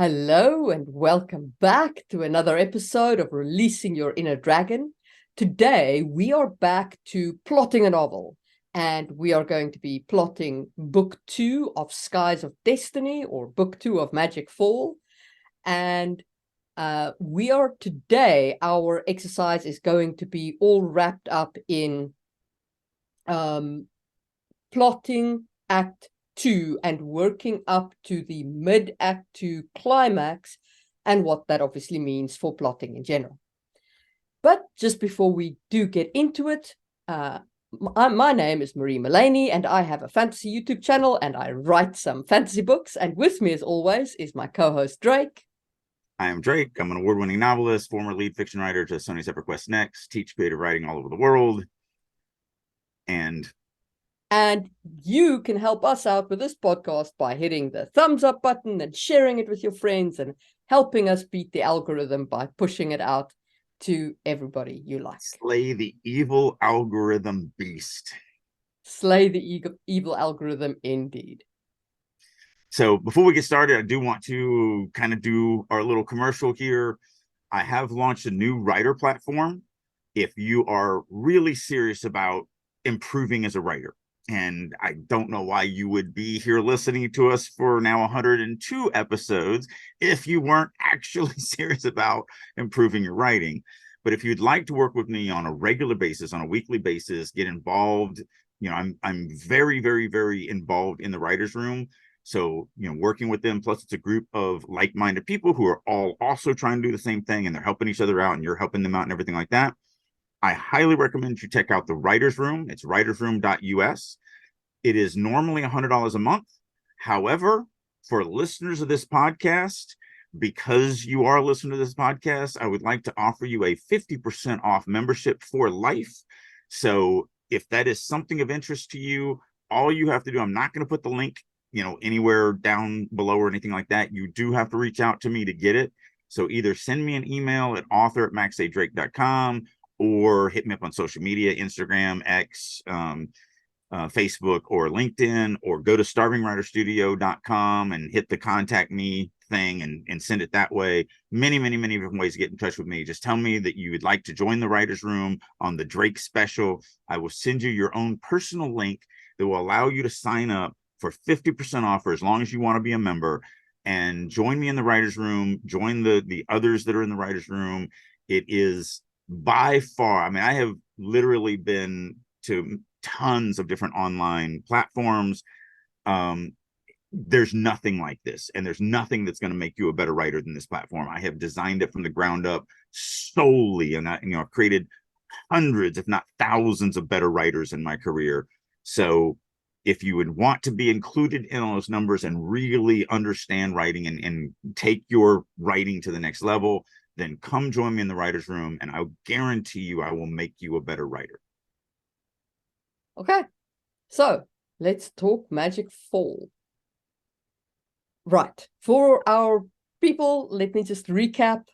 Hello and welcome back to another episode of Releasing Your Inner Dragon. Today we are back to plotting a novel, and we are going to be plotting book 2 of Skies of Destiny, or book 2 of Magic Fall. And we are today, our exercise is going to be all wrapped up in plotting Act 2 and working up to the mid-Act 2 climax, and what that obviously means for plotting in general. But just before we do get into it, my name is Marie Mullaney, and I have a fantasy YouTube channel, and I write some fantasy books. And with me, as always, is my co-host Drake. I am Drake. I'm an award-winning novelist, former lead fiction writer to Sony's EverQuest Next, teach creative writing all over the world. And you can help us out with this podcast by hitting the thumbs up button and sharing it with your friends and helping us beat the algorithm by pushing it out to everybody you like. Slay the evil algorithm beast. Slay the evil algorithm, indeed. So before we get started, I do want to kind of do our little commercial here. I have launched a new writer platform. If you are really serious about improving as a writer, and I don't know why you would be here listening to us for now 102 episodes if you weren't actually serious about improving your writing. But if you'd like to work with me on a regular basis, on a weekly basis, get involved, I'm very, very, very involved in the writer's room. So, working with them, plus it's a group of like-minded people who are all also trying to do the same thing, and they're helping each other out, and you're helping them out and everything like that. I highly recommend you check out the Writer's Room. It's writersroom.us. It is normally $100 a month. However, for listeners of this podcast, because you are a listener to this podcast, I would like to offer you a 50% off membership for life. So if that is something of interest to you, all you have to do, I'm not going to put the link, anywhere down below or anything like that. You do have to reach out to me to get it. So either send me an email at author@maxadrake.com or hit me up on social media, Instagram, X, Facebook, or LinkedIn, or go to starvingwriterstudio.com and hit the contact me thing and send it that way. Many, many, many different ways to get in touch with me. Just tell me that you would like to join the writer's room on the Drake special. I will send you your own personal link that will allow you to sign up for 50% off for as long as you want to be a member, and join me in the writer's room. Join the others that are in the writer's room. It is by far, I have literally been to tons of different online platforms. There's nothing like this, and there's nothing that's going to make you a better writer than this platform. I have designed it from the ground up solely, and I've created hundreds, if not thousands, of better writers in my career. So if you would want to be included in those numbers and really understand writing and take your writing to the next level, then come join me in the writer's room, and I'll guarantee you I will make you a better writer. Okay, so let's talk Magic Fall. Right, for our people, let me just recap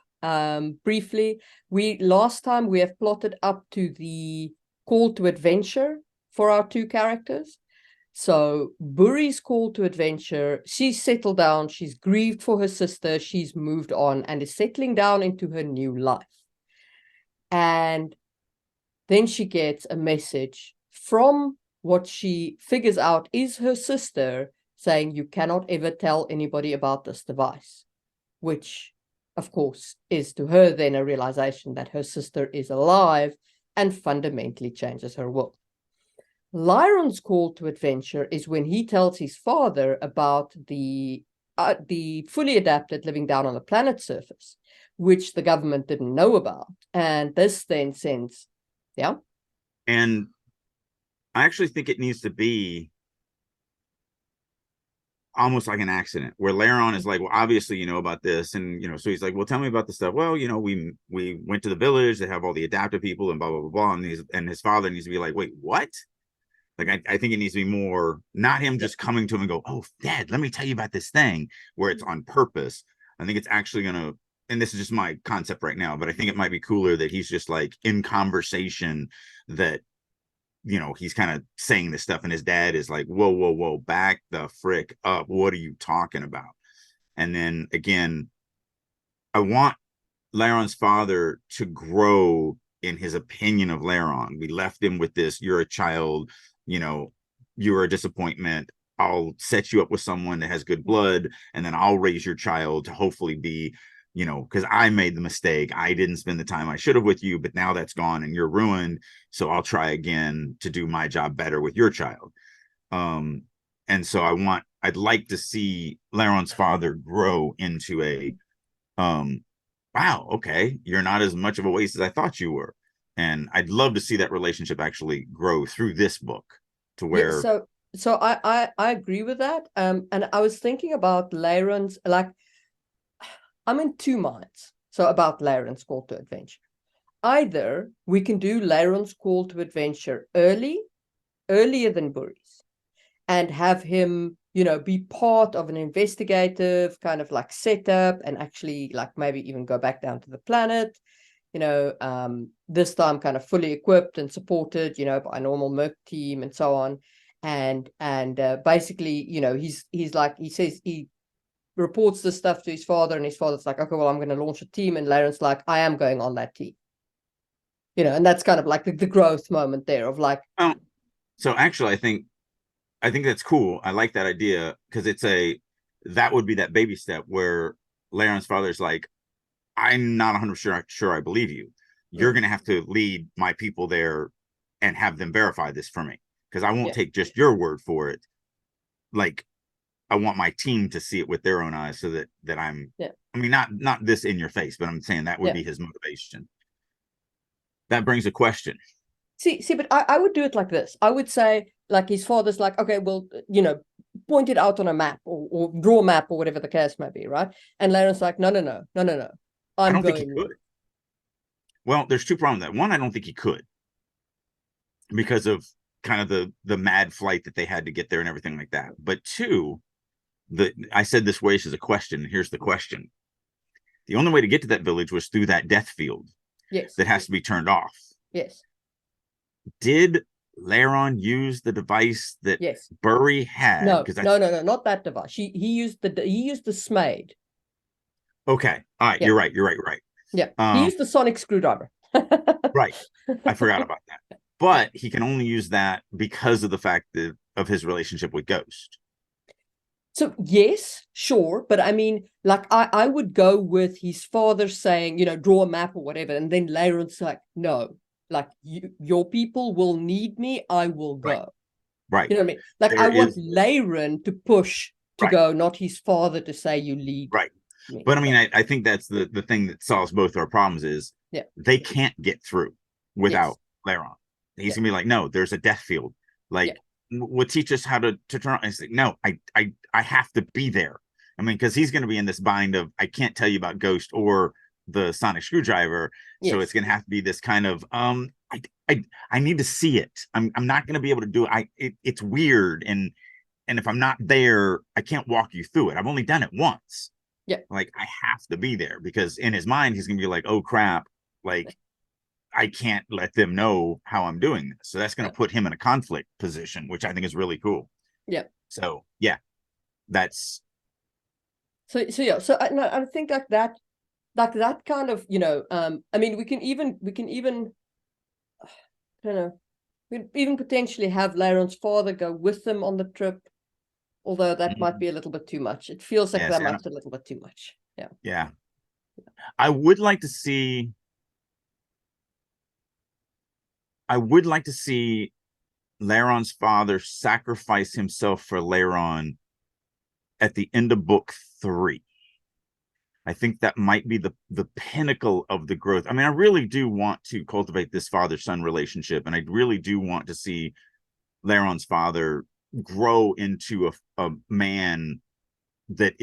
briefly. Last time we have plotted up to the call to adventure for our two characters. So Buri's call to adventure, she's settled down, she's grieved for her sister, she's moved on and is settling down into her new life. And then she gets a message from what she figures out is her sister, saying you cannot ever tell anybody about this device, which of course is to her then a realization that her sister is alive and fundamentally changes her world. Lyron's call to adventure is when he tells his father about the fully adapted living down on the planet's surface, which the government didn't know about. And this then sends, yeah. And I actually think it needs to be almost like an accident where Laron is like, well, obviously you know about this, and so he's like, well, tell me about the stuff. Well, we went to the village, they have all the adaptive people and blah blah blah blah, and his father needs to be like, wait, what? Like, I think it needs to be more, not him just coming to him and go, oh, Dad, let me tell you about this thing, where it's on purpose. I think it's actually gonna, and this is just my concept right now, but I think it might be cooler that he's just like in conversation, that he's kind of saying this stuff, and his dad is like, whoa, whoa, whoa, back the frick up. What are you talking about? And then again, I want Laron's father to grow in his opinion of Laron. We left him with this, you're a child, you know, you're a disappointment. I'll set you up with someone that has good blood, and then I'll raise your child to hopefully be, you know, because I made the mistake. I didn't spend the time I should have with you, but now that's gone and you're ruined. So I'll try again to do my job better with your child. And so I'd like to see Laron's father grow into a, wow, okay, you're not as much of a waste as I thought you were. And I'd love to see that relationship actually grow through this book to where. Yeah, so I agree with that. And I was thinking about Laron's, like, I'm in two minds. So about Laron's call to adventure. Either we can do Laron's call to adventure earlier than Buri's, and have him, you know, be part of an investigative kind of like setup, and actually like maybe even go back down to the planet, you know, this time kind of fully equipped and supported, you know, by a normal Merc team and so on. And basically, you know, he's like, he says he reports this stuff to his father, and his father's like, okay, well, I'm going to launch a team. And Laron's like, I am going on that team. You know, and that's kind of like the growth moment there of like. So actually, I think that's cool. I like that idea because that would be that baby step where Laron's father's like, I'm not 100% sure I believe you. You're going to have to lead my people there and have them verify this for me, because I won't take just your word for it. Like, I want my team to see it with their own eyes, so that I'm, I mean, not this in your face, but I'm saying that would be his motivation. That brings a question. See, but I would do it like this. I would say, like, his father's like, okay, well, you know, point it out on a map, or draw a map, or whatever the case may be, right? And Laron's like, no. I don't think he could. Well, there's two problems with that. One, I don't think he could, because of kind of the mad flight that they had to get there and everything like that. But two, I said this way as a question. Here's the question. The only way to get to that village was through that death field. Yes. That has to be turned off. Yes. Did Laron use the device that Buri had? No, not that device. He used the Smade. Okay. All right. You're right. Yeah. He used the sonic screwdriver. Right. I forgot about that. But he can only use that because of the fact of his relationship with Ghost. So yes, sure, but I mean, like, I would go with his father saying, you know, draw a map or whatever, and then Laron's like, no, like, your people will need me, I will go. Right. You know what I mean? Like, I want Laron to push to go, not his father to say, you lead. Right. Me. But I mean, I think that's the thing that solves both our problems is they can't get through without Laron. He's gonna be like, no, there's a death field. Like, will teach us how to turn on. I say, no, I have to be there. I mean, because he's gonna be in this bind of, I can't tell you about Ghost or the sonic screwdriver. So it's gonna have to be this kind of I need to see it. I'm not gonna be able to do it. It's weird, and if I'm not there, I can't walk you through it. I've only done it once. Yeah. Like, I have to be there, because in his mind, he's going to be like, oh, crap. Like, I can't let them know how I'm doing this. So that's going to put him in a conflict position, which I think is really cool. Yeah. So, yeah, that's. So I think like that kind of, you know, I mean, we can even, I don't know, we can even potentially have Laron's father go with them on the trip. Although that might be a little bit too much. It feels like that might be a little bit too much. Yeah. Yeah. I would like to see Laron's father sacrifice himself for Laron at the end of book 3. I think that might be the pinnacle of the growth. I mean, I really do want to cultivate this father-son relationship, and I really do want to see Laron's father grow into a man that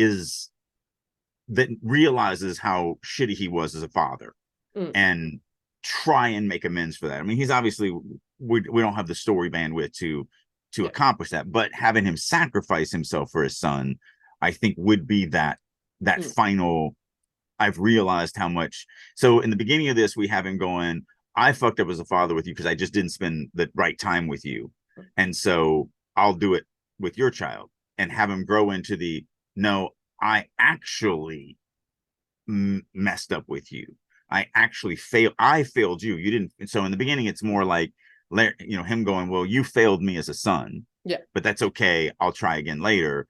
realizes how shitty he was as a father, and try and make amends for that. I mean, he's obviously, we don't have the story bandwidth to accomplish that, but having him sacrifice himself for his son, I think would be that final, I've realized how much. So in the beginning of this, we have him going, I fucked up as a father with you because I just didn't spend the right time with you. And so I'll do it with your child, and have him grow into no, I actually messed up with you. I actually failed. I failed you. You didn't. So in the beginning, it's more like, you know, him going, well, you failed me as a son. Yeah. But that's okay. I'll try again later.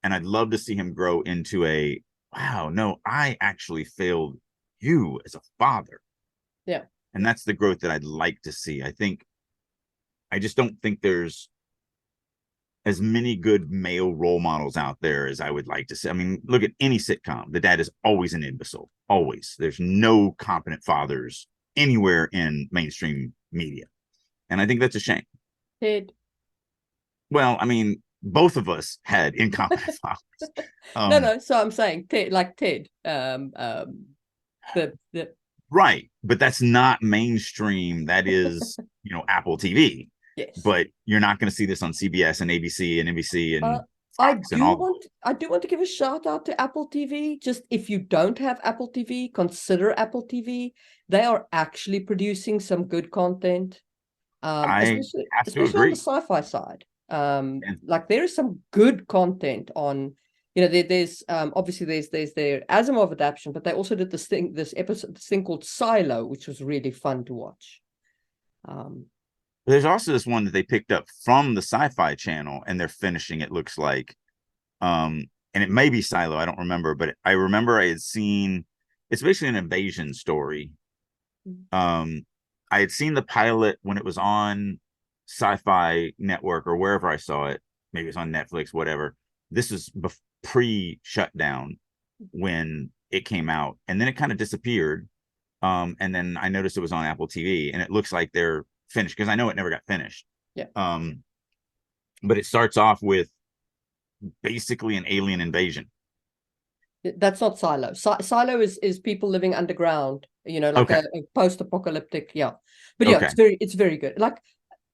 And I'd love to see him grow into a, wow, no, I actually failed you as a father. Yeah. And that's the growth that I'd like to see. I just don't think there's as many good male role models out there as I would like to see. I mean, look at any sitcom. The dad is always an imbecile. Always. There's no competent fathers anywhere in mainstream media. And I think that's a shame. Ted. Well, I mean, both of us had incompetent fathers. No. So I'm saying Ted, like Ted. The Right, but that's not mainstream. That is, you know, Apple TV. yes. But you're not going to see this on CBS and ABC and NBC and Fox and all. I do want to give a shout out to Apple TV. Just if you don't have Apple TV, consider Apple TV. They are actually producing some good content. I have to Especially on the agree. sci-fi side. And Like there is some good content on, you know, there's obviously there's their Asimov adaptation, but they also did this thing called Silo, which was really fun to watch. there's also this one that they picked up from the Sci-Fi Channel, and they're finishing. It looks like, and it may be Silo. I don't remember, but I remember I had seen. It's basically an invasion story. I had seen the pilot when it was on Sci-Fi Network or wherever I saw it. Maybe it's on Netflix, whatever. This was pre-shutdown when it came out, and then it kind of disappeared. And then I noticed it was on Apple TV, and it looks like they're finished because I know it never got finished. Yeah. But it starts off with basically an alien invasion. That's not Silo. Silo is people living underground, you know, like Okay. a post-apocalyptic, yeah. But yeah, Okay. it's very good. Like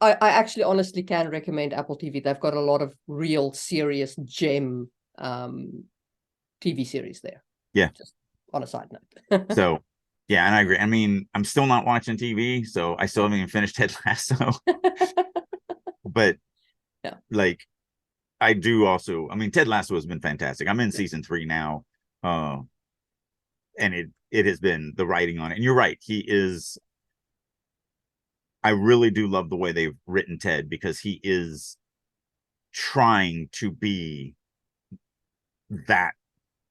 I actually honestly can recommend Apple TV. They've got a lot of real serious gem TV series there. Yeah. Just on a side note. So yeah, and I agree. I mean, I'm still not watching TV, so I still haven't even finished Ted Lasso. But yeah, like I do also, I mean, Ted Lasso has been fantastic. I'm in season 3 now. And it has been the writing on it. And you're right, he is. I really do love the way they've written Ted, because he is trying to be that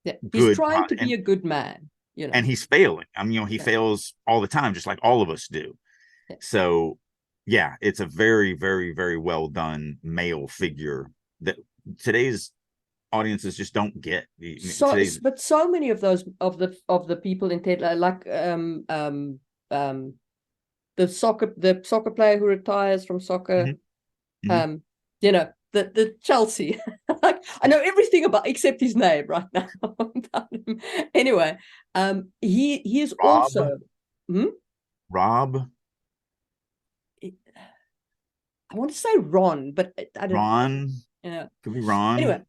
he's good, trying to be a good man, you know, and he's failing. I mean, you know, he fails all the time, just like all of us do. So yeah, it's a very, very, very well done male figure that today's audiences just don't get. But so many of those of the people in Ted, like the soccer player who retires from soccer, you know, the Chelsea. Like I know everything except his name right now. Anyway, he is Rob, also Rob. I want to say Ron, but I don't. Ron. Yeah, Could be Ron. Anyway,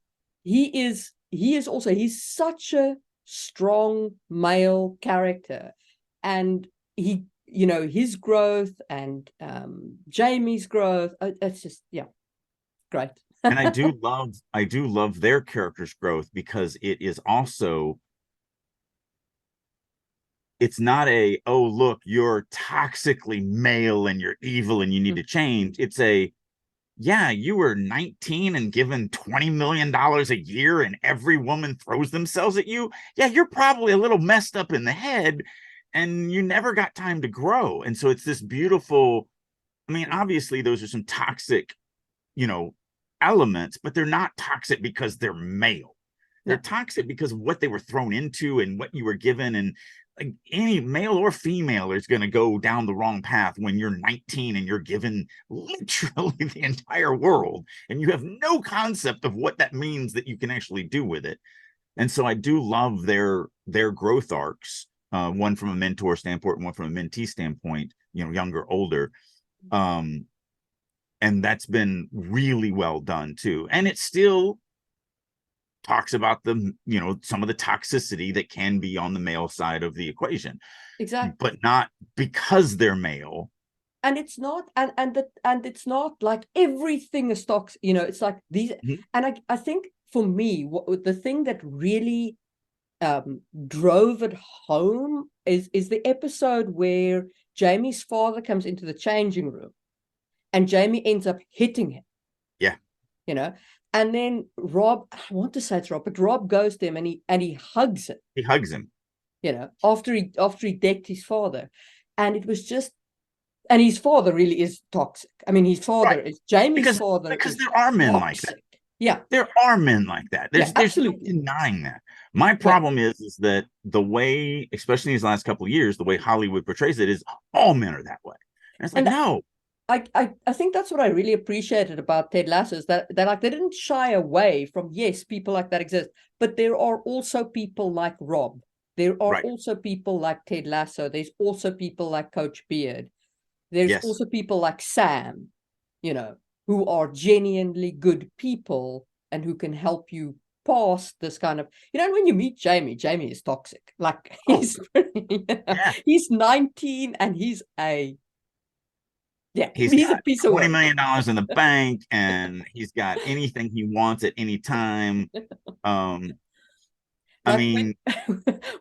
he's such a strong male character, and he, you know, his growth and Jamie's growth, it's just, yeah, great. And I do love their characters' growth, because it is also, it's not a, oh look, you're toxically male and you're evil and you need to change. It's a, yeah, you were 19 and given $20 million a year and every woman throws themselves at you. Yeah, you're probably a little messed up in the head and you never got time to grow. And so it's this beautiful, I mean, obviously those are some toxic, you know, elements, but they're not toxic because they're male. They're toxic because of what they were thrown into and what you were given. And like any male or female is going to go down the wrong path when you're 19 and you're given literally the entire world and you have no concept of what that means that you can actually do with it. And so I do love their growth arcs, one from a mentor standpoint, one from a mentee standpoint, you know, younger, older. And that's been really well done too. And it still talks about the, you know, some of the toxicity that can be on the male side of the equation. Exactly. But not because they're male. And it's not, and it's not like everything is toxic, you know, it's like these, and I think for me, the thing that really drove it home is the episode where Jamie's father comes into the changing room and Jamie ends up hitting him. Yeah. You know, and then Rob, I want to say it's Rob, but Rob goes to him and he hugs him. He hugs him. You know, after he decked his father. And it was just, and his father really is toxic. I mean, his father is Jamie's father. Because there are men like that. Yeah. There are men like that. There's no denying that. My problem is that the way, especially in these last couple of years, the way Hollywood portrays it is all men are that way. And it's like, no. I think that's what I really appreciated about Ted Lasso is that like they didn't shy away from, yes, people like that exist, but there are also people like Rob. There are also people like Ted Lasso. There's also people like Coach Beard. There's also people like Sam, you know, who are genuinely good people and who can help you past this kind of, you know, when you meet Jamie is toxic. Like he's he's 19 and he's a he's got a piece $20 of million in the bank and he's got anything he wants at any time. I mean,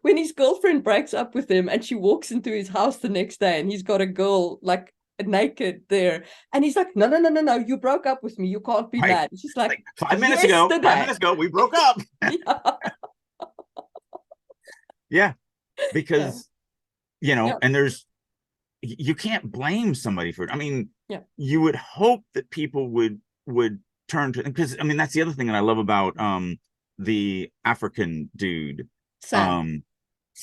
when his girlfriend breaks up with him and she walks into his house the next day and he's got a girl like naked there and he's like, no, you broke up with me, you can't be mad. It's just like 5 minutes ago we broke up. Because you know, and there's, you can't blame somebody for it. I mean, you would hope that people would turn to, because I mean that's the other thing that I love about the African dude, Sam.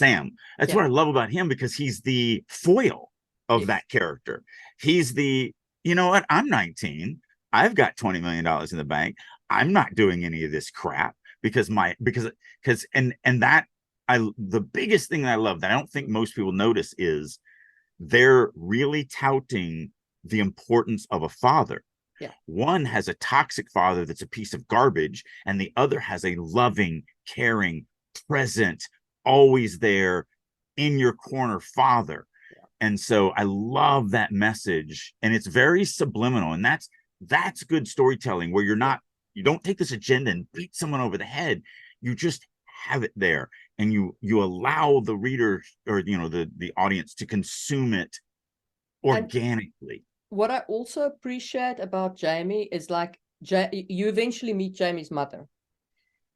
That's what I love about him, because he's the foil of that character. He's the, you know what, I'm 19, I've got $20 million in the bank, I'm not doing any of this crap because that the biggest thing that I love that I don't think most people notice is they're really touting the importance of a father. One has a toxic father that's a piece of garbage, and the other has a loving, caring, present, always there in your corner father. And so I love that message, and it's very subliminal, and that's good storytelling, where you don't take this agenda and beat someone over the head. You just have it there, and you allow the reader, or you know, the audience, to consume it organically. What I also appreciate about Jamie is like you eventually meet Jamie's mother,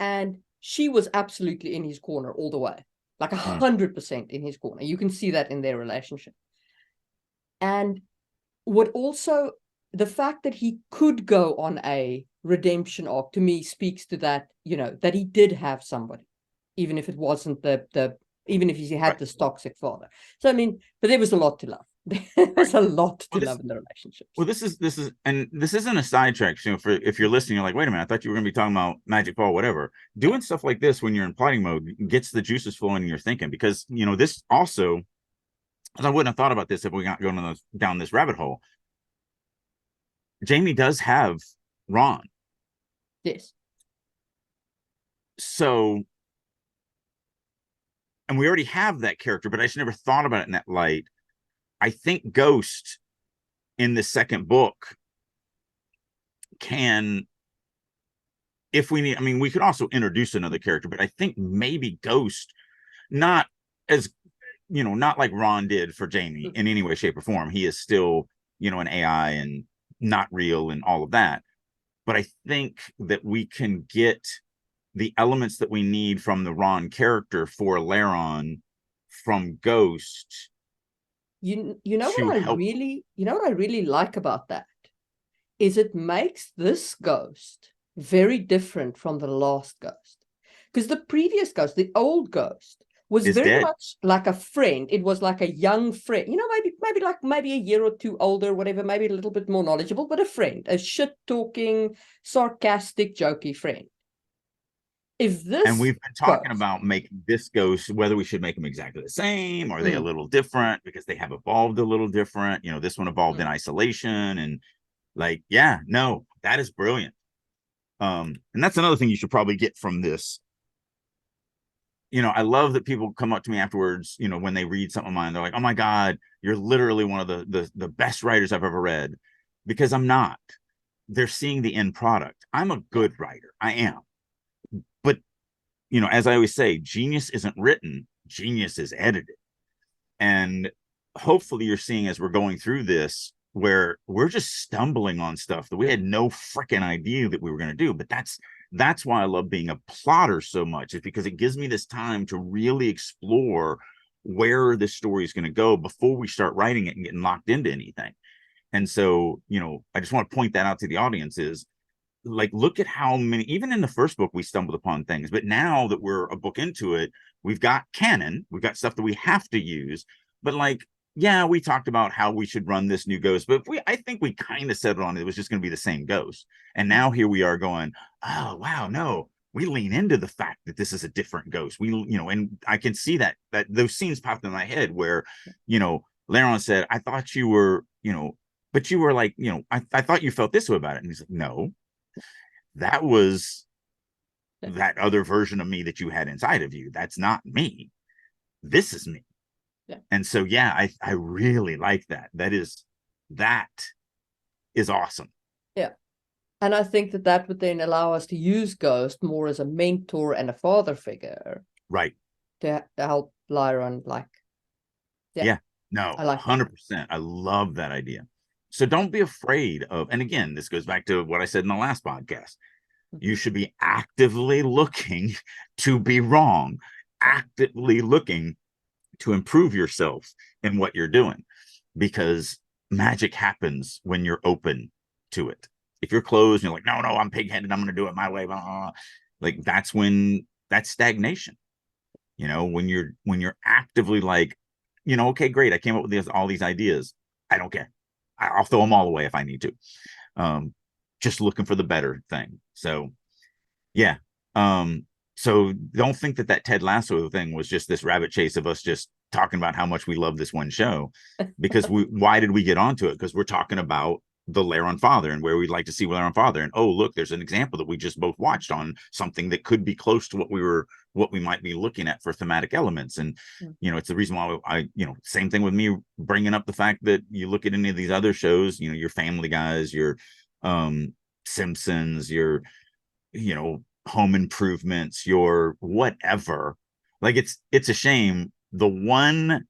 and she was absolutely in his corner all the way, like 100% in his corner. You can see that in their relationship. And what also, the fact that he could go on a redemption arc, to me speaks to that, you know, that he did have somebody, even if it wasn't even if he had this toxic father. So I mean, but there was a lot to love. There's a lot to love in the relationship. Well, this isn't a sidetrack. You know, if you're listening, you're like, wait a minute, I thought you were going to be talking about Magic Ball, whatever. Doing stuff like this when you're in plotting mode gets the juices flowing in your thinking, because you know this also, I wouldn't have thought about this if we got going down this rabbit hole. Jamie does have Ron. Yes. So, and we already have that character, but I just never thought about it in that light. I think Ghost in the second book can, if we need, I mean, we could also introduce another character, but I think maybe Ghost, not as, you know, not like Ron did for Jamie in any way, shape, or form. He is still, you know, an AI and not real and all of that. But I think that we can get the elements that we need from the Ron character for Laron from Ghost. You know what I really like about that is it makes this Ghost very different from the last Ghost, because the previous Ghost, the old Ghost, was very much like a friend. It was like a young friend, you know, maybe a year or two older, whatever, maybe a little bit more knowledgeable, but a friend, a shit talking, sarcastic, jokey friend. And we've been talking about making this Ghost, whether we should make them exactly the same, or are they a little different, because they have evolved a little different. You know, this one evolved in isolation, and like, yeah, no, that is brilliant. And that's another thing you should probably get from this. You know, I love that people come up to me afterwards, you know, when they read something of mine, they're like, oh my God, you're literally one of the best writers I've ever read. Because I'm not. They're seeing the end product. I'm a good writer. I am. as I always say, genius isn't written, genius is edited. And hopefully you're seeing as we're going through this where we're just stumbling on stuff that we had no freaking idea that we were going to do. But that's why I love being a plotter so much, is because it gives me this time to really explore where this story is going to go before we start writing it and getting locked into anything. And so, I just want to point that out to the audience is, like, look at how many, even in the first book, we stumbled upon things. But now that we're a book into it, we've got canon, we've got stuff that we have to use. But like, yeah, we talked about how we should run this new ghost, but I think we kind of settled on it was just going to be the same ghost. And now here we are going, oh, wow, no, we lean into the fact that this is a different ghost. And I can see that those scenes popped in my head where, Laron said, I thought you were, but you were like, I thought you felt this way about it. And he's like, no, that was that other version of me that you had inside of you. That's not me. This is me. Yeah. And so, yeah, I really like that. That is awesome. Yeah. And I think that would then allow us to use Ghost more as a mentor and a father figure. Right. To help Lyron, Yeah. No, I like 100%. I love that idea. So don't be afraid of, and again, this goes back to what I said in the last podcast. You should be actively looking to be wrong, actively looking to improve yourself in what you're doing, because magic happens when you're open to it. If you're closed and you're like, no, I'm pig-headed, I'm going to do it my way, blah, blah, blah. Like, that's stagnation. When you're actively like, okay, great, I came up with all these ideas, I don't care, I'll throw them all away if I need to. Just looking for the better thing. So yeah. So don't think that Ted Lasso thing was just this rabbit chase of us just talking about how much we love this one show, because why did we get onto it? Because we're talking about the Laron father and where we'd like to see Laron father. And oh, look, there's an example that we just both watched on something that could be close to what we might be looking at for thematic elements. And, it's the reason why I same thing with me bringing up the fact that you look at any of these other shows, your Family Guys, your Simpsons, your, Home Improvements, your whatever. Like, it's a shame the one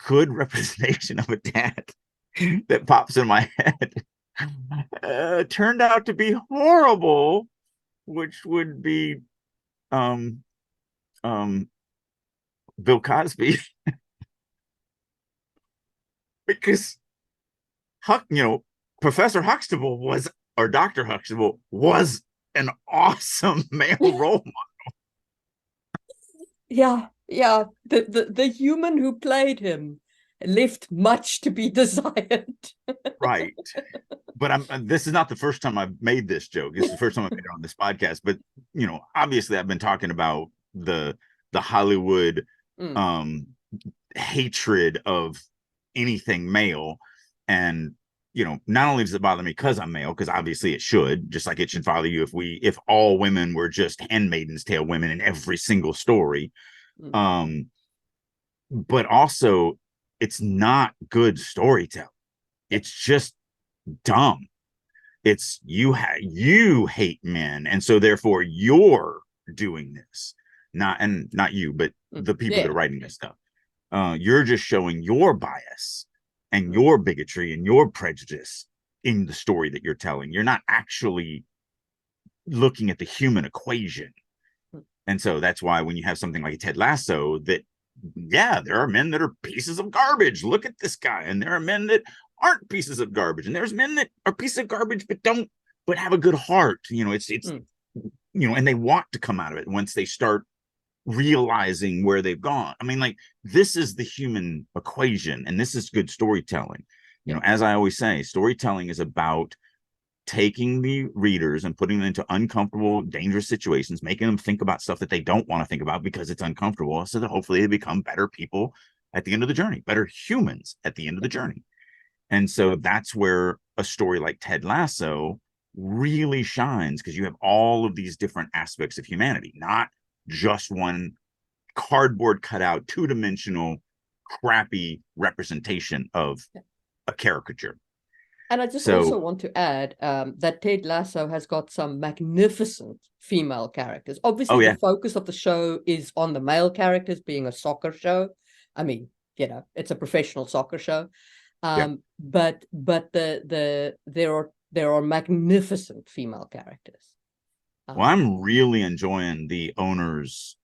good representation of a dad that pops in my head turned out to be horrible, which would be Bill Cosby. Because Professor Huxtable or Dr. Huxtable was an awesome male role model. Yeah. The human who played him left much to be desired. Right. But this is not the first time I've made this joke. This is the first time I've made it on this podcast. But obviously I've been talking about the Hollywood hatred of anything male. And not only does it bother me because I'm male, because obviously it should, just like it should bother you if all women were just Handmaid's Tale women in every single story. But also, it's not good storytelling. It's just dumb. It's you hate men, and so therefore you're doing this. Not you, but the people that are writing this stuff. You're just showing your bias and your bigotry and your prejudice in the story that you're telling. You're not actually looking at the human equation. And so that's why when you have something like a Ted Lasso, that, yeah, there are men that are pieces of garbage. Look at this guy. And there are men that aren't pieces of garbage. And there's men that are pieces of garbage, but have a good heart. And they want to come out of it once they start realizing where they've gone. I mean, like, this is the human equation, and this is good storytelling. As I always say, storytelling is about taking the readers and putting them into uncomfortable, dangerous situations, making them think about stuff that they don't want to think about because it's uncomfortable, so that hopefully they become better people at the end of the journey, better humans at the end of the journey. And so that's where a story like Ted Lasso really shines, because you have all of these different aspects of humanity, not just one cardboard cutout, two-dimensional, crappy representation of a caricature. And I just also So, want to add that Ted Lasso has got some magnificent female characters. oh Obviously, the yeah, focus of the show is on the male characters, being a soccer show. I mean, it's a professional soccer show. yeah. But there are magnificent female characters. Well, I'm really enjoying the owner's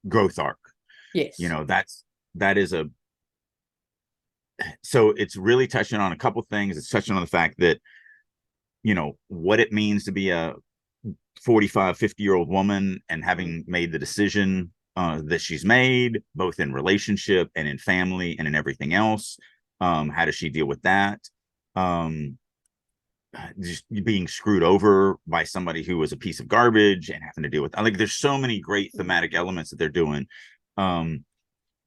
growth arc. You Yes. know, that is a so it's really touching on a couple things. It's touching on the fact that, you know, what it means to be a 45, 50-year-old woman and having made the decision that she's made, both in relationship and in family and in everything else. How does she deal with that? Just being screwed over by somebody who was a piece of garbage and having to deal with, like, there's so many great thematic elements that they're doing.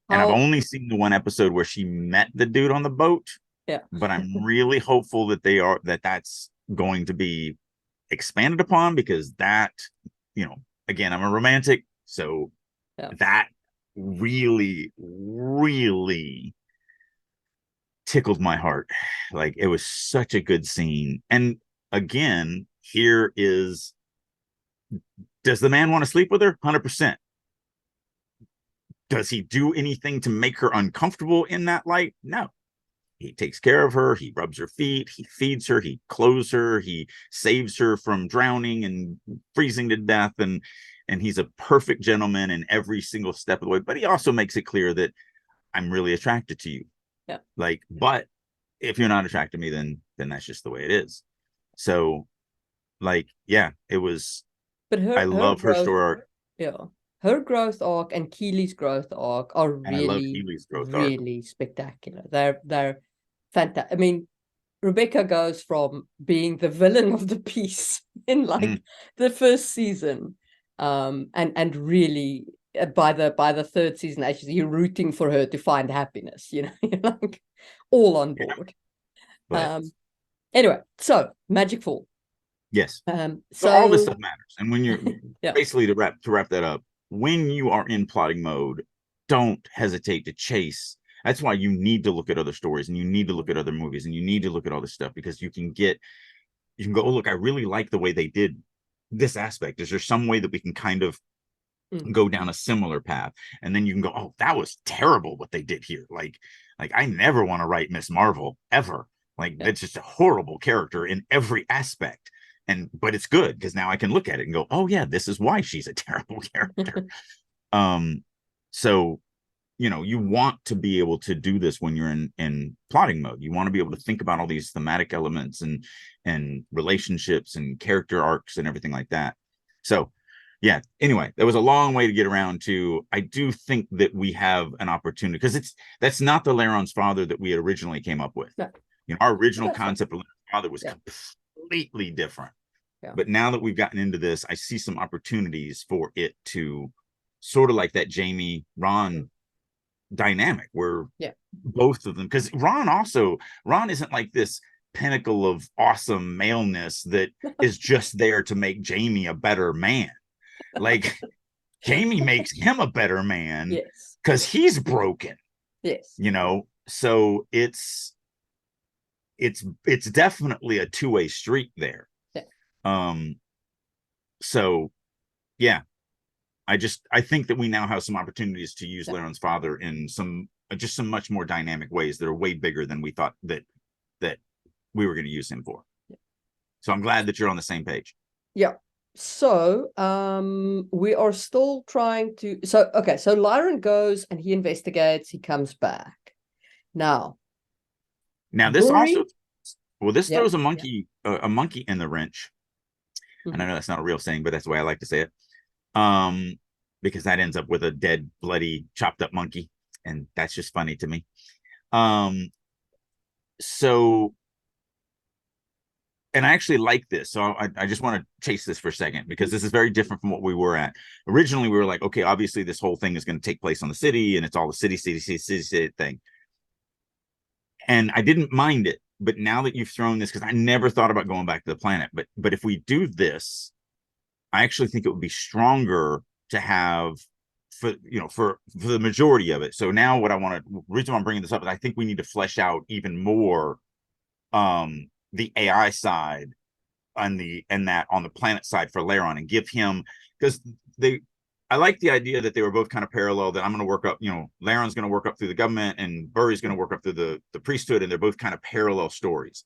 And I've How only seen the one episode where she met the dude on the boat, yeah. but I'm really hopeful that's going to be expanded upon, because that, you know, again, I'm a romantic, so Yeah. that really, really tickled my heart. Like, it was such a good scene. And again, here is, does the man want to sleep with her? 100%. Does he do anything to make her uncomfortable in that light? No. He takes care of her. He rubs her feet. He feeds her. He clothes her. He saves her from drowning and freezing to death. And he's a perfect gentleman in every single step of the way. But he also makes it clear that I'm really attracted to you. Yeah. Like, but if you're not attracted to me, then that's just the way it is. So, like, yeah, it was. But I her love her growth, story, yeah, her growth arc and Keely's growth arc are and I love really, Keely's growth arc. really spectacular. They're fantastic. I mean, Rebecca goes from being the villain of the piece in like the first season, and really by the third season, actually, you're rooting for her to find happiness. You're like all on Yeah, board. but Anyway, so Magic Fall. yes. So all this So stuff matters. And when you're yeah, basically, to wrap that up, when you are in plotting mode, don't hesitate to chase. That's why you need to look at other stories, and you need to look at other movies, and you need to look at all this stuff, because you can go, oh, look, I really like the way they did this aspect. Is there some way that we can kind of go down a similar path? And then you can go, oh, that was terrible what they did here. Like I never want to write Miss Marvel ever. Like, that's just a horrible character in every aspect. But it's good because now I can look at it and go, oh yeah, this is why she's a terrible character. So, you know, you want to be able to do this when you're in plotting mode. You want to be able to think about all these thematic elements and relationships and character arcs and everything like that. So yeah, anyway, there was a long way to get around to, I do think that we have an opportunity, because that's not the Laron's father that we originally came up with. no. You know, our original That's concept of Laron's father was yeah. completely different. Yeah. But now that we've gotten into this, I see some opportunities for it to sort of like that Jamie Ron dynamic, where both of them, because Ron isn't like this pinnacle of awesome maleness that is just there to make Jamie a better man. Like, Jamie makes him a better man, Yes, because he's broken. yes, You know, so it's definitely a two-way street there. yeah. So yeah, I think that we now have some opportunities to use Laron's father in some much more dynamic ways that are way bigger than we thought that we were going to use him for. So I'm glad that you're on the same page. Yeah. So we are still trying to, so Lyron goes and he investigates, he comes back. Now This Rory, also, well, this throws a monkey in the wrench. And I know that's not a real saying, but that's the way I like to say it. Because that ends up with a dead, bloody, chopped up monkey, and that's just funny to me. So, and I actually like this, so I just want to chase this for a second, because this is very different from what we were at originally. We were like, okay, obviously this whole thing is going to take place on the city, and it's all the city thing, and I didn't mind it. But now that you've thrown this, because I never thought about going back to the planet, but if we do this, I actually think it would be stronger to have for the majority of it. So now what I want to, reason why I'm bringing this up is I think we need to flesh out even more the AI side on the planet side for Laron, and give him, because I like the idea that they were both kind of parallel, that I'm going to work up, Laron's going to work up through the government and Burry's going to work up through the priesthood, and they're both kind of parallel stories.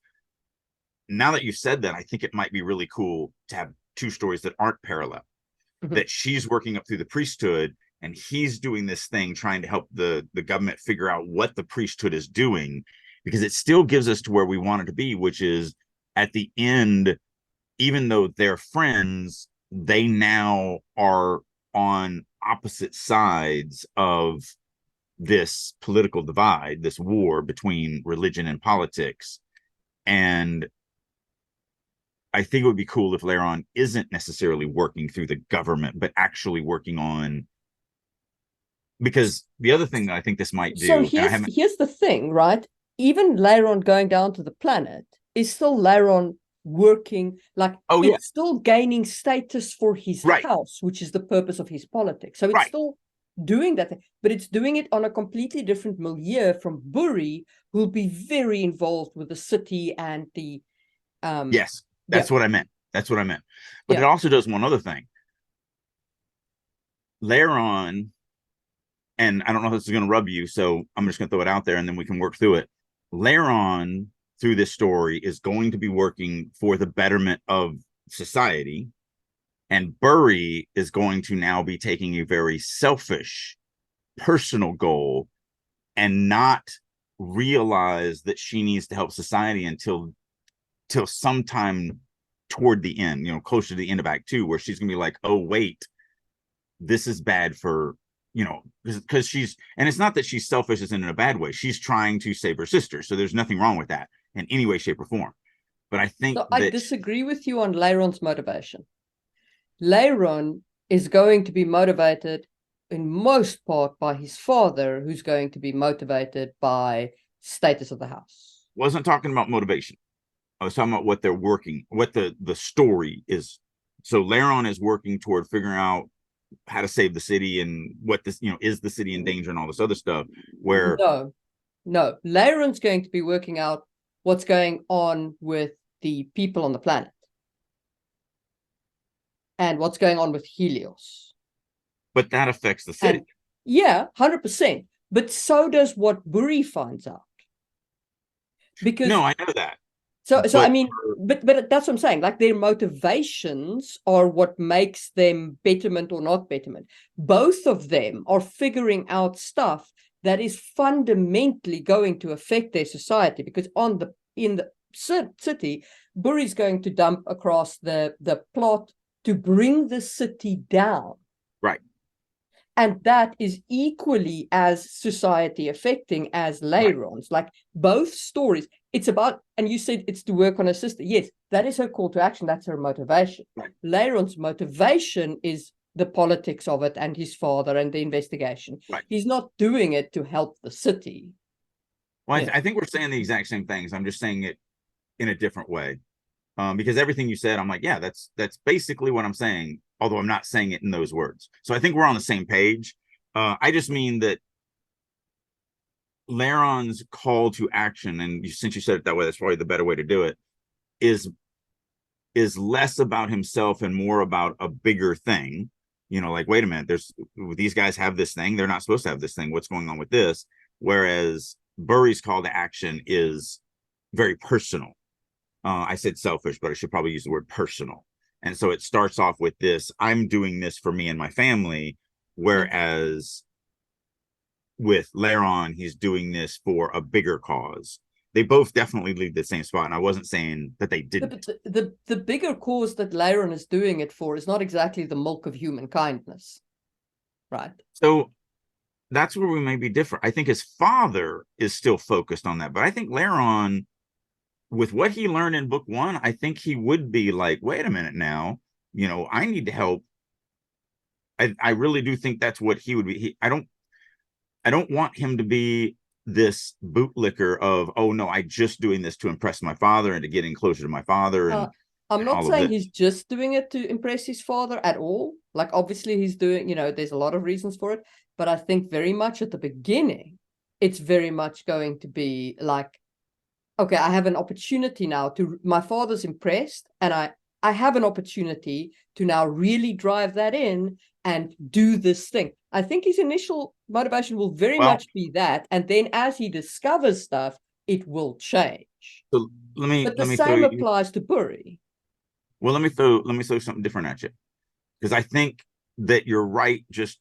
Now that you've said that, I think it might be really cool to have two stories that aren't parallel, that she's working up through the priesthood and he's doing this thing trying to help the government figure out what the priesthood is doing, because it still gives us to where we wanted to be, which is at the end, even though they're friends, they now are on opposite sides of this political divide, this war between religion and politics. And I think it would be cool if Laron isn't necessarily working through the government, but actually working on, because the other thing that I think this might do. So here's the thing, right? Even Laron going down to the planet is still Laron working, like, it's still gaining status for his house, which is the purpose of his politics. So it's still doing that thing, but it's doing it on a completely different milieu from Burry, who'll be very involved with the city and the yes, that's what I meant. That's what I meant. But it also does one other thing. Laron, and I don't know if this is going to rub you, so I'm just going to throw it out there and then we can work through it. Laron, through this story, is going to be working for the betterment of society, and Burry is going to now be taking a very selfish, personal goal and not realize that she needs to help society until sometime toward the end, closer to the end of Act 2, where she's gonna be like, oh wait, this is bad for, because she's, and it's not that she's selfish as in a bad way, she's trying to save her sister, so there's nothing wrong with that in any way, shape, or form. But I think I disagree with you on Laron's motivation. Laron is going to be motivated in most part by his father, who's going to be motivated by status of the house. Wasn't talking about motivation. I was talking about what they're working, what the story is. So Laron is working toward figuring out how to save the city and what this, is the city in danger and all this other stuff, where no, Laron's going to be working out what's going on with the people on the planet and what's going on with Helios. But that affects the city. And 100%. But so does what Burry finds out. Because no, I know that. So I mean, but that's what I'm saying. Like, their motivations are what makes them betterment or not betterment. Both of them are figuring out stuff that is fundamentally going to affect their society, because in the city, Burry's going to dump across the plot to bring the city down. Right. And that is equally as society affecting as Laron's. Like, both stories, it's about, and you said it's to work on her sister. Yes, that is her call to action. That's her motivation. Right. Laron's motivation is the politics of it and his father and the investigation. Right. He's not doing it to help the city. Well, I think we're saying the exact same things. I'm just saying it in a different way. Because everything you said, I'm like, yeah, that's basically what I'm saying, although I'm not saying it in those words. So I think we're on the same page. I just mean that Laron's call to action, and since you said it that way, that's probably the better way to do it, is less about himself and more about a bigger thing. Like, wait a minute, these guys have this thing, they're not supposed to have this thing, what's going on with this? Whereas Burry's call to action is very personal. I said selfish, but I should probably use the word personal. And so it starts off with this, I'm doing this for me and my family, whereas with Laron, he's doing this for a bigger cause. They both definitely leave the same spot, and I wasn't saying that they didn't. The bigger cause that Laron is doing it for is not exactly the milk of human kindness, right? So that's where we may be different. I think his father is still focused on that, but I think Laron, with what he learned in book 1, I think he would be like, wait a minute now, I need to help. I really do think that's what he would be. I don't want him to be this bootlicker of, oh no, I just doing this to impress my father and to getting closer to my father. And I'm not saying he's just doing it to impress his father at all. Like, obviously he's doing, there's a lot of reasons for it, but I think very much at the beginning, it's very much going to be like, okay, I have an opportunity now my father's impressed, and I have an opportunity to now really drive that in and do this thing. I think his initial motivation will very much be that, and then as he discovers stuff, it will change. So but the same applies to Burry. Well, let me throw something different at you, because I think that you're right, just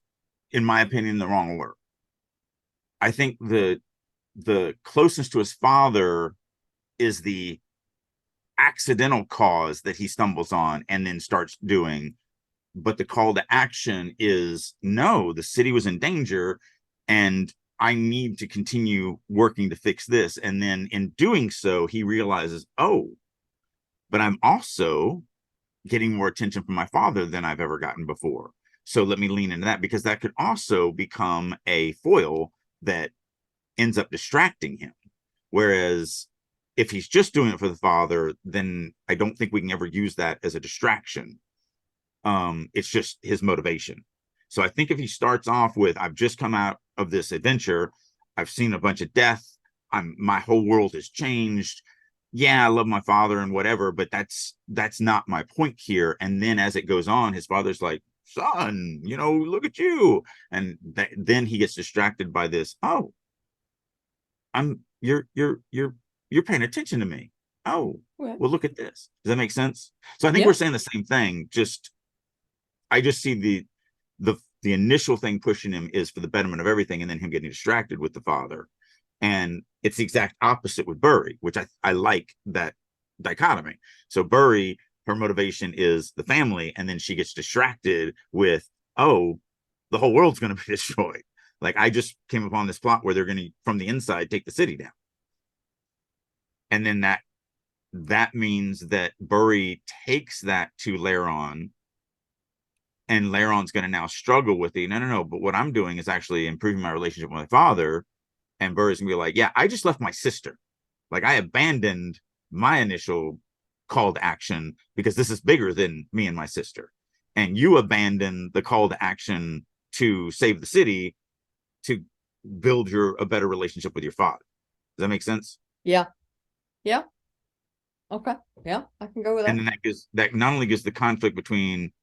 in my opinion, the wrong order. I think the closeness to his father is the accidental cause that he stumbles on and then starts doing. But the call to action is, no, the city was in danger and I need to continue working to fix this. And then in doing so, he realizes, oh, but I'm also getting more attention from my father than I've ever gotten before. So let me lean into that, because that could also become a foil that ends up distracting him. Whereas if he's just doing it for the father, then I don't think we can ever use that as a distraction. It's just his motivation. So I think if he starts off with, I've just come out of this adventure, I've seen a bunch of death, my whole world has changed. Yeah, I love my father and whatever, but that's not my point here. And then as it goes on, his father's like, son, look at you. And then he gets distracted by this. Oh, you're paying attention to me. Oh, well, look at this. Does that make sense? So I think we're saying the same thing. I just see the initial thing pushing him is for the betterment of everything, and then him getting distracted with the father. And it's the exact opposite with Burry, which I like that dichotomy. So Burry, her motivation is the family, and then she gets distracted with, oh, the whole world's going to be destroyed. Like, I just came upon this plot where they're going to, from the inside, take the city down. And then that means that Burry takes that to Laron, and Laron's going to now struggle with the, no, but what I'm doing is actually improving my relationship with my father. And Burry's gonna be like, yeah, I just left my sister. Like, I abandoned my initial call to action because this is bigger than me and my sister. And you abandon the call to action to save the city to build a better relationship with your father. Does that make sense? Yeah. Okay. Yeah, I can go with that. And then that not only gives the conflict between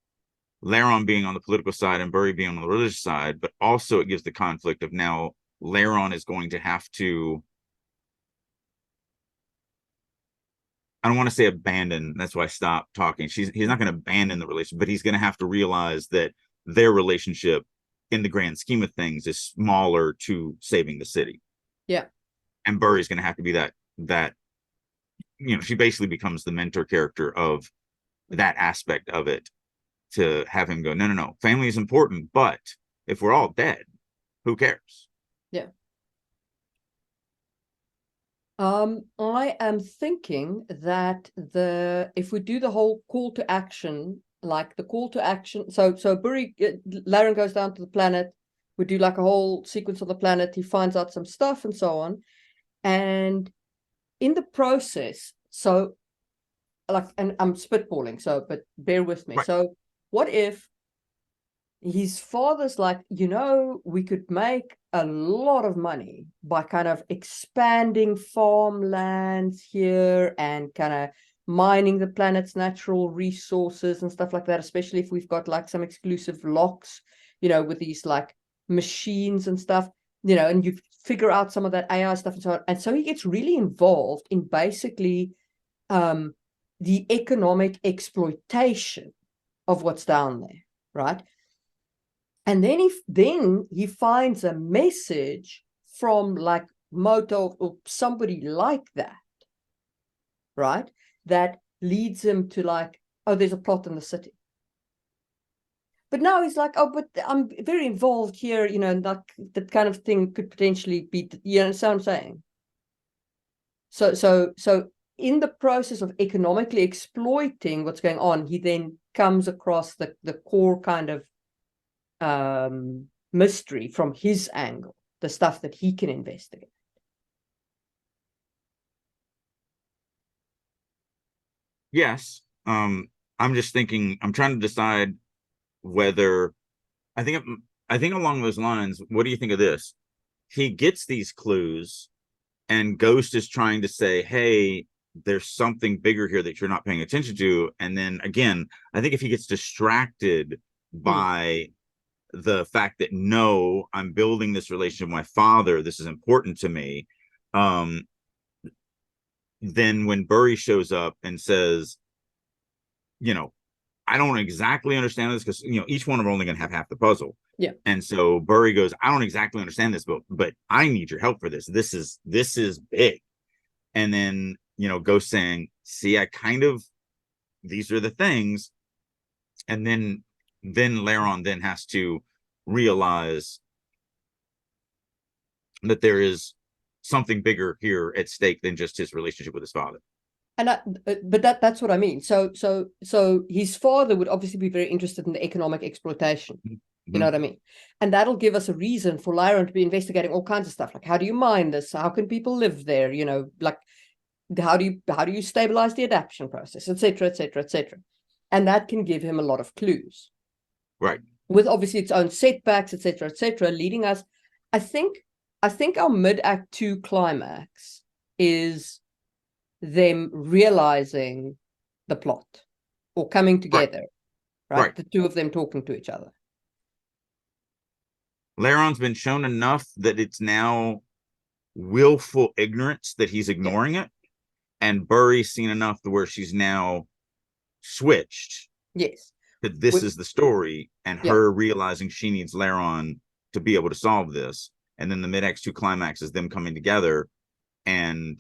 Laron being on the political side and Burry being on the religious side, but also it gives the conflict of now Laron is going to have to, I don't want to say abandon, that's why I stopped talking. He's not going to abandon the relationship, but he's going to have to realize that their relationship in the grand scheme of things is smaller to saving the city. Yeah. And Burry's going to have to be that she basically becomes the mentor character of that aspect of it, to have him go, no, family is important, but if we're all dead, who cares? Yeah. I am thinking that if we do the whole call to action, like the call to action, so Burry, Laron goes down to the planet, we do like a whole sequence on the planet, he finds out some stuff and so on, and in the process, so like, and I'm spitballing, but bear with me. Right. So what if his father's like, we could make a lot of money by kind of expanding farmlands here and kind of mining the planet's natural resources and stuff like that, especially if we've got like some exclusive locks, with these like machines and stuff, and you figure out some of that AI stuff and so on. And so he gets really involved in basically the economic exploitation of what's down there, right? And then he finds a message from like Moto or somebody like that, right? That leads him to like, oh, there's a plot in the city. But now he's like, oh, but I'm very involved here, and like that kind of thing could potentially be, you understand what I'm saying? So in the process of economically exploiting what's going on, he then comes across the core kind of mystery from his angle, the stuff that he can investigate. Yes. I'm just thinking, I'm trying to decide whether, I think along those lines, what do you think of this? He gets these clues and Ghost is trying to say, hey, there's something bigger here that you're not paying attention to. And then again, I think if he gets distracted by the fact that, no, I'm building this relationship with my father, this is important to me, then when Burry shows up and says, you know, I don't exactly understand this, because, you know, each one of them are only going to have half the puzzle. Yeah. And so Burry goes, I don't exactly understand this, but I need your help for this. This is big. And then, you know, Ghost saying, see, I kind of, these are the things. And then Laron then has to realize that there is something bigger here at stake than just his relationship with his father. And but that's what I mean. So his father would obviously be very interested in the economic exploitation. You know what I mean? And that'll give us a reason for Laron to be investigating all kinds of stuff, like, how do you mine this? How can people live there? You know, like, how do you stabilize the adaptation process, etc., etc., etc. And that can give him a lot of clues, right? With obviously its own setbacks, etc., etc., leading us. I think our mid-act 2 climax is them realizing the plot, or coming together, right? The two of them talking to each other. Laron's been shown enough that it's now willful ignorance that he's ignoring it, and Burry's seen enough to where she's now switched. Yes, that this is the story, and her realizing she needs Laron to be able to solve this. And then the mid-act 2 climax is them coming together and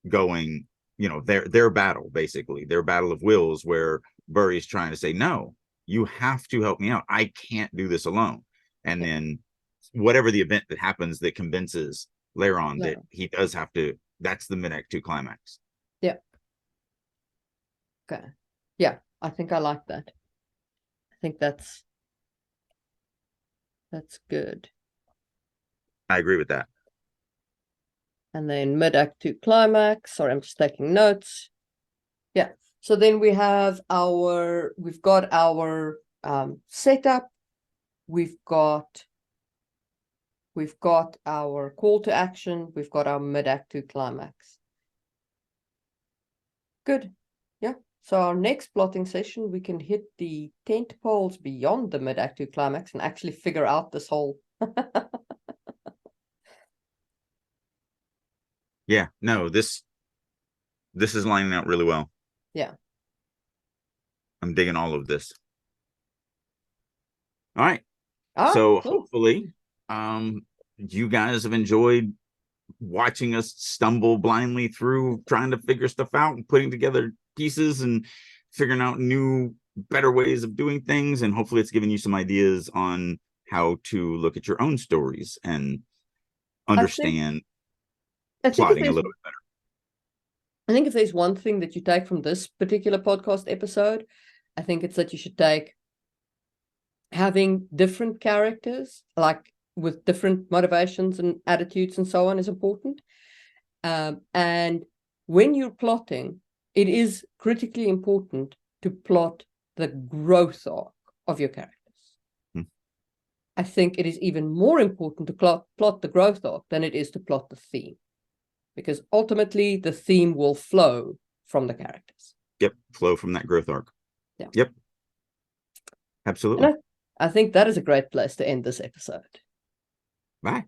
going, you know, their battle, basically their battle of wills, where Burry's trying to say, no, you have to help me out, I can't do this alone. And then whatever the event that happens that convinces Laron that he does have to, that's the mid-act 2 climax. Yeah. Okay. Yeah, I think I like that. I think that's good. I agree with that. And then mid-act 2 climax. Sorry, I'm just taking notes. Yeah. So then we've got our setup. We've got our call to action. We've got our mid-act 2 climax. Good. Yeah. So our next plotting session, we can hit the tent poles beyond the mid-act 2 climax and actually figure out this whole. Yeah. No, this is lining out really well. Yeah. I'm digging all of this. All right. cool. So hopefully you guys have enjoyed watching us stumble blindly through trying to figure stuff out and putting together pieces and figuring out new, better ways of doing things. And hopefully it's given you some ideas on how to look at your own stories and understand plotting a little bit better. I think if there's one thing that you take from this particular podcast episode, I think it's that you should take having different characters, like with different motivations and attitudes and so on, is important. And when you're plotting, it is critically important to plot the growth arc of your characters. I think it is even more important to plot the growth arc than it is to plot the theme, because ultimately the theme will flow from the characters. Yep, flow from that growth arc. Yeah. Yep. Absolutely. And I think that is a great place to end this episode. Bye.